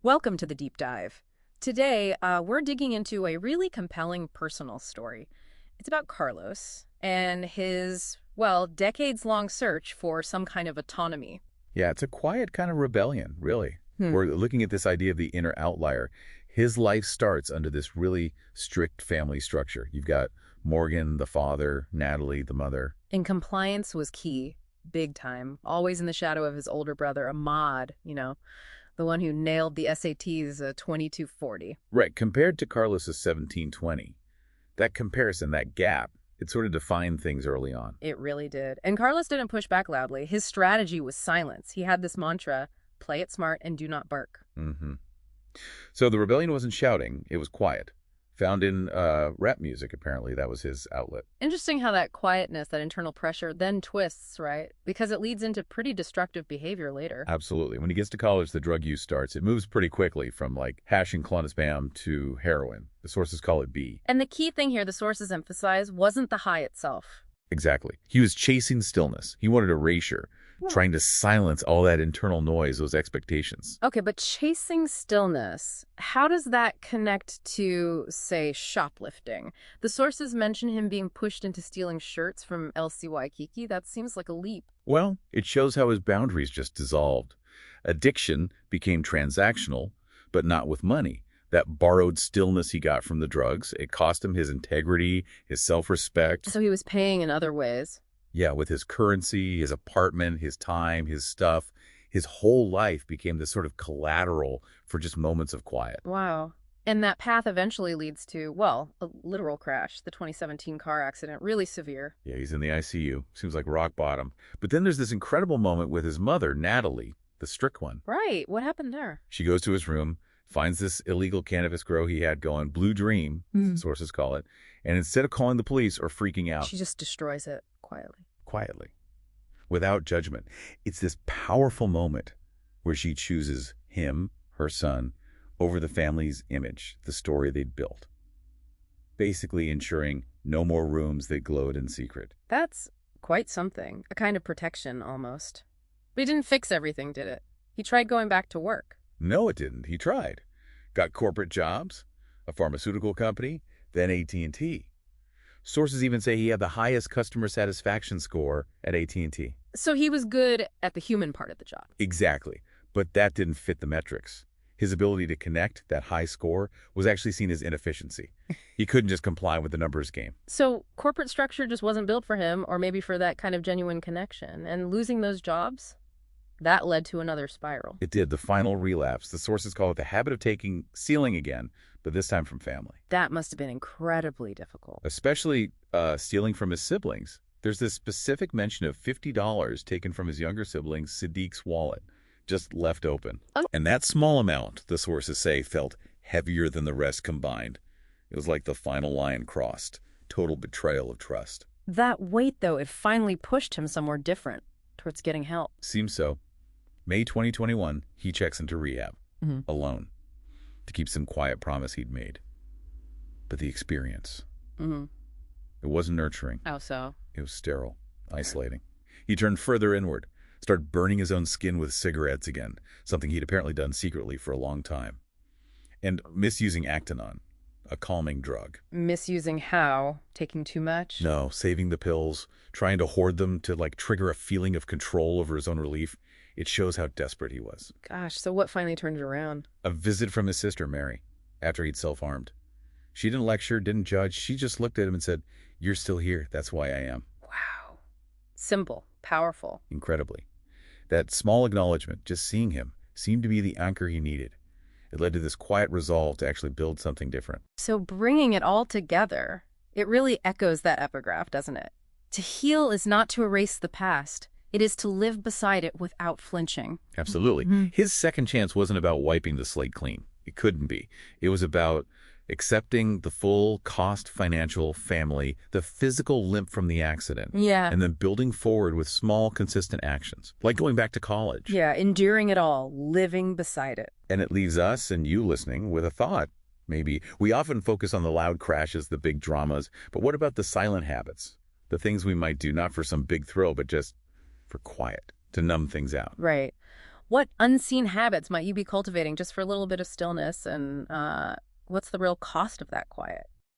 Welcome to the Deep Dive. Today, we're digging into a really compelling personal story. It's about Carlos and his, well, decades-long search for some kind of autonomy. Yeah, it's a quiet kind of rebellion, really. Hmm. We're looking at this idea of the inner outlier. His life starts under this really strict family structure. You've got Morgan, the father, Natalie, the mother. And compliance was key, big time, always in the shadow of his older brother, Ahmad, the one who nailed the SATs 2240. Right, compared to Carlos's 1720. That comparison, that gap, it sort of defined things early on. It really did. And Carlos didn't push back loudly. His strategy was silence. He had this mantra, play it smart and do not bark. So the rebellion wasn't shouting, it was quiet. Found in rap music, apparently. That was his outlet. Interesting how that quietness, that internal pressure, then twists, right? Because it leads into pretty destructive behavior later. Absolutely. When he gets to college, the drug use starts. It moves pretty quickly from like hash and clonazepam to heroin. The sources call it B. And the key thing here the sources emphasize wasn't the high itself. Exactly. He was chasing stillness. He wanted erasure, trying to silence all that internal noise, those expectations. Okay, but chasing stillness, how does that connect to, say, shoplifting? The sources mention him being pushed into stealing shirts from LC Waikiki. That seems like a leap. Well, it shows how his boundaries just dissolved. Addiction became transactional, but not with money. That borrowed stillness he got from the drugs, it cost him his integrity, his self-respect. So he was paying in other ways. Yeah, with his currency, his apartment, his time, his stuff, his whole life became this sort of collateral for just moments of quiet. Wow. And that path eventually leads to, well, a literal crash, the 2017 car accident, really severe. Yeah, he's in the ICU. Seems like rock bottom. But then there's this incredible moment with his mother, Natalie, the strict one. Right. What happened there? She goes to his room, finds this illegal cannabis grow he had going, Blue Dream, sources call it, and instead of calling the police or freaking out, She just destroys it quietly. without judgment. It's this powerful moment where she chooses him, her son, over the family's image, the story they'd built, basically ensuring no more rooms that glowed in secret. That's quite something. A kind of protection, almost. But it didn't fix everything, did it? He tried going back to work. No, it didn't. He tried. Got corporate jobs, a pharmaceutical company, then AT&T. Sources even say he had the highest customer satisfaction score at AT&T. So he was good at the human part of the job. Exactly. But that didn't fit the metrics. His ability to connect, that high score, was actually seen as inefficiency. He couldn't just comply with the numbers game. So corporate structure just wasn't built for him, or maybe for that kind of genuine connection. And losing those jobs, that led to another spiral. It did, the final relapse. The sources call it the habit of stealing again, but this time from family. That must have been incredibly difficult. Especially stealing from his siblings. There's this specific mention of $50 taken from his younger sibling, Sadiq's wallet, just left open. Oh. And that small amount, the sources say, felt heavier than the rest combined. It was like the final line crossed. Total betrayal of trust. That weight, though, it finally pushed him somewhere different, towards getting help. Seems so. May 2021, he checks into rehab, alone, to keep some quiet promise he'd made. But the experience, it wasn't nurturing. How so? It was sterile, isolating. He turned further inward, started burning his own skin with cigarettes again, something he'd apparently done secretly for a long time. And misusing Actanon, a calming drug. Misusing how? Taking too much? No, saving the pills, trying to hoard them to trigger a feeling of control over his own relief. It shows how desperate he was. Gosh, so what finally turned it around? A visit from his sister, Mary, after he'd self-harmed. She didn't lecture, didn't judge. She just looked at him and said, "You're still here. That's why I am." Wow. Simple, powerful. Incredibly. That small acknowledgement, just seeing him, seemed to be the anchor he needed. It led to this quiet resolve to actually build something different. So bringing it all together, it really echoes that epigraph, doesn't it? To heal is not to erase the past. It is to live beside it without flinching. Absolutely. His second chance wasn't about wiping the slate clean. It couldn't be. It was about accepting the full cost financial, family, the physical limp from the accident. Yeah. And then building forward with small, consistent actions, like going back to college. Yeah, enduring it all, living beside it. And it leaves us and you listening with a thought. Maybe we often focus on the loud crashes, the big dramas, but what about the silent habits? The things we might do, not for some big thrill, but just for quiet, to numb things out. Right. What unseen habits might you be cultivating just for a little bit of stillness? And what's the real cost of that quiet?